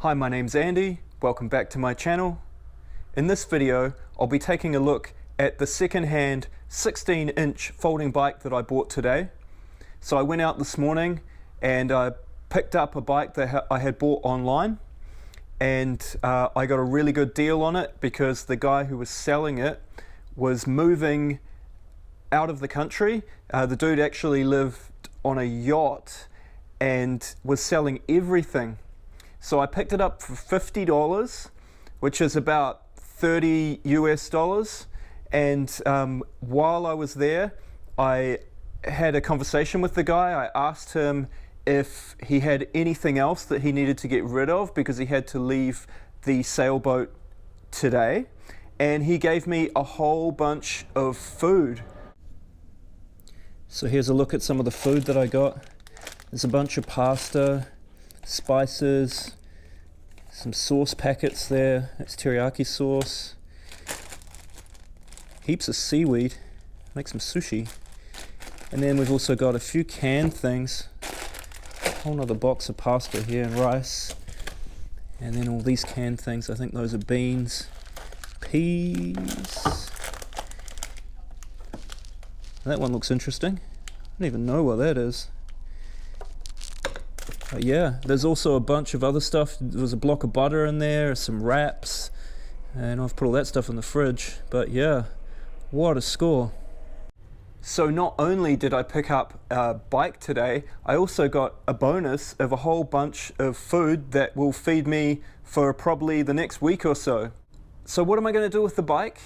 Hi, my name's Andy. Welcome back to my channel. In this video, I'll be taking a look at the second-hand 16-inch folding bike that I bought today. So I went out this morning and I picked up a bike that I had bought online, and I got a really good deal on it because the guy who was selling it was moving out of the country. The dude actually lived on a yacht and was selling everything. So I picked it up for $50, which is about 30 US dollars. And while I was there, I had a conversation with the guy. I asked him if he had anything else that he needed to get rid of because he had to leave the sailboat today. And he gave me a whole bunch of food. So here's a look at some of the food that I got. There's a bunch of pasta, spices, some sauce packets there. That's teriyaki sauce. Heaps of seaweed. Make some sushi. And then we've also got a few canned things. A whole nother box of pasta here and rice. And then all these canned things. I think those are beans, peas. That one looks interesting. I don't even know what that is. Yeah, there's also a bunch of other stuff. There's a block of butter in there, some wraps, and I've put all that stuff in the fridge. But yeah, what a score. So not only did I pick up a bike today, I also got a bonus of a whole bunch of food that will feed me for probably the next week or so. So what am I going to do with the bike?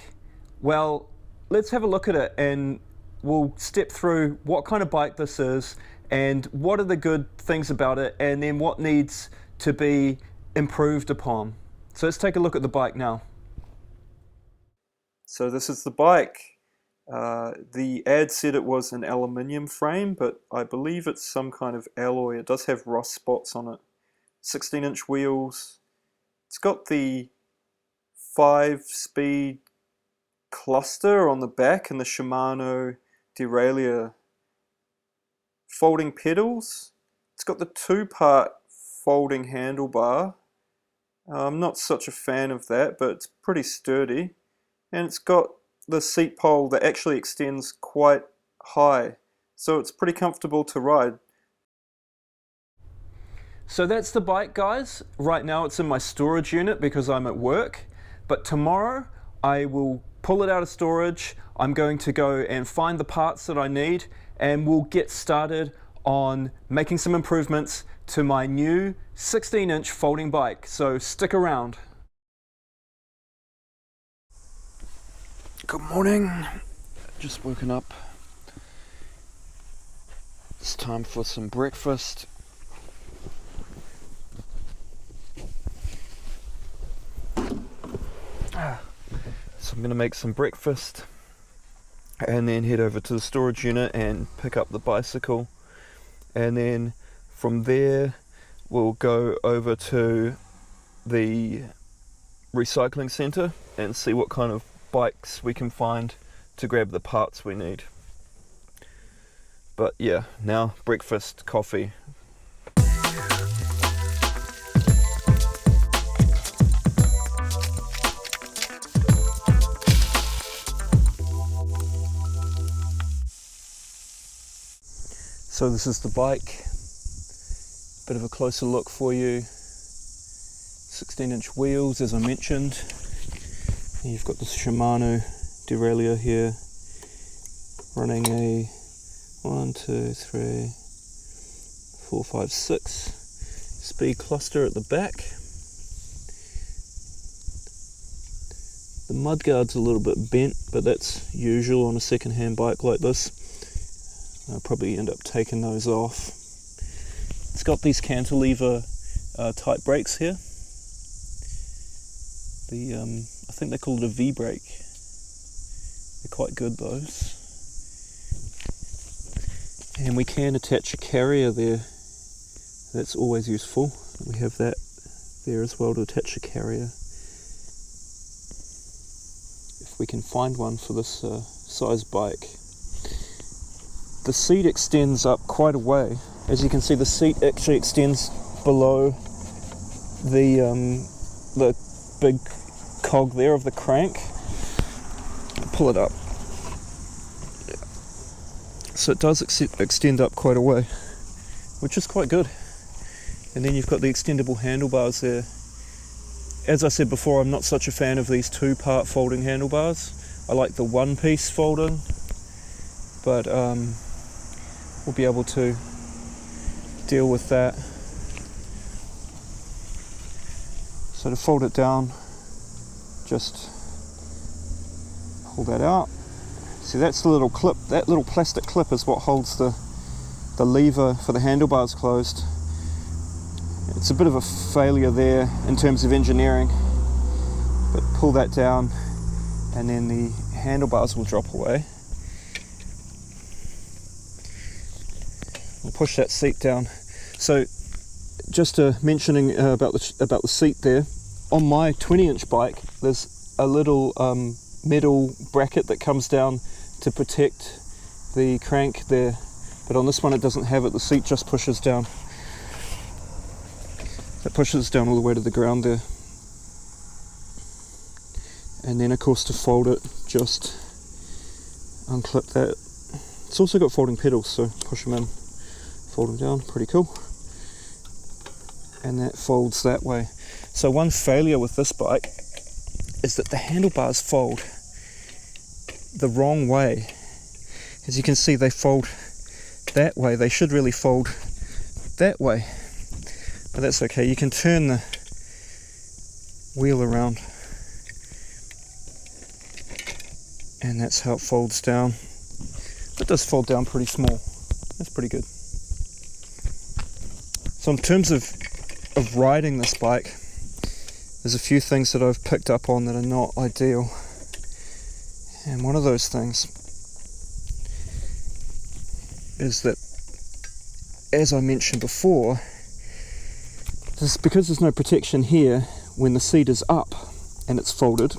Well, let's have a look at it and we'll step through what kind of bike this is and what are the good things about it, and then what needs to be improved upon. So let's take a look at the bike now. So this is the bike. The ad said it was an aluminium frame, but I believe it's some kind of alloy. It does have rust spots on it. 16-inch wheels. It's got the 5-speed cluster on the back and the Shimano derailleur. Folding pedals. It's got the 2-part folding handlebar. I'm not such a fan of that, but it's pretty sturdy. And it's got the seat pole that actually extends quite high, so it's pretty comfortable to ride. So that's the bike, guys. Right now it's in my storage unit because I'm at work, but tomorrow I will pull it out of storage. I'm going to go and find the parts that I need, and we'll get started on making some improvements to my new 16-inch folding bike. So stick around. Good morning. Just woken up. It's time for some breakfast. So I'm going to make some breakfast and then head over to the storage unit and pick up the bicycle, and then from there we'll go over to the recycling centre and see what kind of bikes we can find to grab the parts we need. But yeah, now breakfast, coffee. So this is the bike, bit of a closer look for you. 16-inch wheels, as I mentioned. You've got the Shimano derailleur here, running a 1, 2, 3, 4, 5, 6 speed cluster at the back. The mudguard's a little bit bent, but that's usual on a second-hand bike like this. I'll probably end up taking those off. It's got these cantilever type brakes here. I think they call it a V-brake. They're quite good, those. And we can attach a carrier there. That's always useful. We have that there as well to attach a carrier. If we can find one for this size bike. The seat extends up quite a way. As you can see, the seat actually extends below the big cog there of the crank. Pull it up. So it does extend up quite a way, which is quite good. And then you've got the extendable handlebars there. As I said before, I'm not such a fan of these two-part folding handlebars. I like the one-piece folding, but we'll be able to deal with that. So to fold it down, just pull that out. See, that's the little clip, that little plastic clip is what holds the lever for the handlebars closed. It's a bit of a failure there in terms of engineering, but pull that down and then the handlebars will drop away. We'll push that seat down. So just mentioning about the seat there, on my 20-inch bike there's a little metal bracket that comes down to protect the crank there, but on this one it doesn't have it. The seat just pushes down. It pushes down all the way to the ground there. And then of course to fold it, just unclip that. It's also got folding pedals, so push them in, fold them down, pretty cool. And that folds that way. So one failure with this bike is that the handlebars fold the wrong way. As you can see, they fold that way. They should really fold that way, but that's okay. You can turn the wheel around and that's how it folds down. It does fold down pretty small. That's pretty good. So in terms of riding this bike, there's a few things that I've picked up on that are not ideal. And one of those things is that, as I mentioned before, because there's no protection here, when the seat is up and it's folded,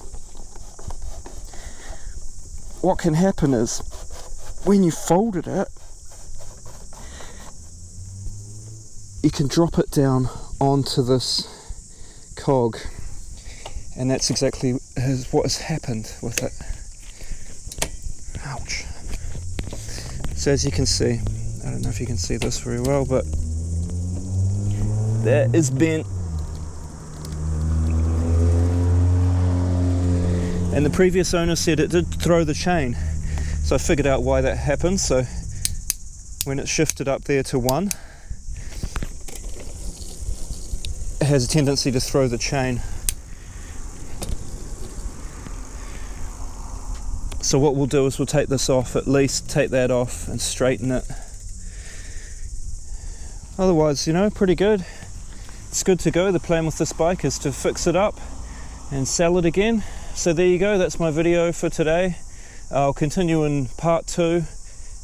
what can happen is when you folded it, you can drop it down onto this cog, and that's exactly what has happened with it. Ouch. So as you can see, I don't know if you can see this very well, but that is bent. And the previous owner said it did throw the chain, so I figured out why that happened. So when it shifted up there to 1, it has a tendency to throw the chain. So what we'll do is we'll take this off, at least take that off and straighten it. Otherwise, you know, pretty good. It's good to go. The plan with this bike is to fix it up and sell it again. So there you go, that's my video for today. I'll continue in part 2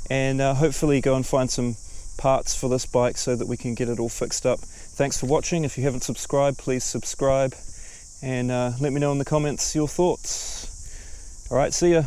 and hopefully go and find some parts for this bike so that we can get it all fixed up. Thanks for watching. If you haven't subscribed, please subscribe and let me know in the comments your thoughts. Alright, see ya.